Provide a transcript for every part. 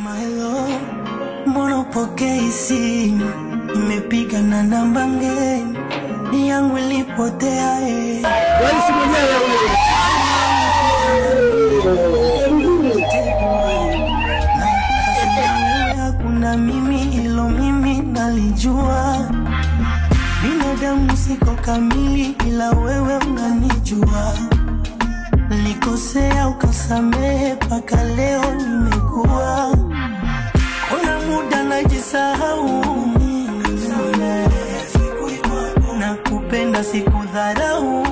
Mama hello, mbona upokei simu? Nimepiga na namba ngeni, ni yangu ilipotea Wewe si mwenyewe wewe. Hakuna mimi ilo mimi nalijua. Binadamu siko kamili ila wewe unanijua. Nilikosea ukasamehe paka leo nimekuwa. Kuna muda najisahau. Nakupenda sikudharau.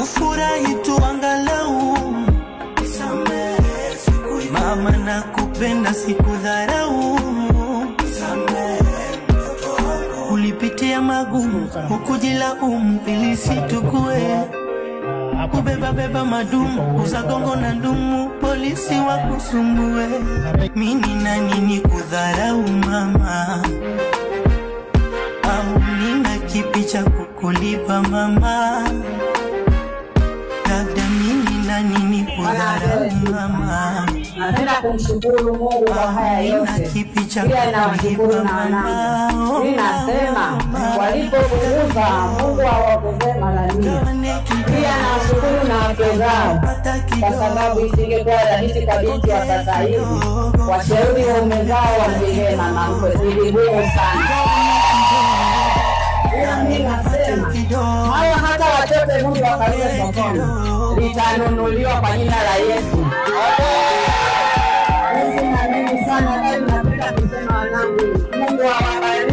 Ufurahi tu angalau. Mama nakupenda sikudharau. Ulipitia magumu ukujilaumu ili situkue. Kubeba madumu usagongo na ndumu polisi wakusumbue. Mimi nani nikudharau mama? Au nina kipi cha kukulipa mama? Labda mimi nani nikudharau mama? Napenda kumshukuru Mungu kwa haya yote. Pia nawashukuru na wanangu. Ninasema walipokuuza Mungu hawakuze malalamiko. Pia nawashukuru na wake zao kwa sababu isingekuwa rahisi kwa binti wa sasa hivi washauri waume zao wamjengee mama mkwe. Ni vigumu sana. Ninasema hawa hata watoto Mungu wakalie sokoni litanunuliwa kwa jina la Yesu. Sana napenda kusema wanangu Mungu awabariki.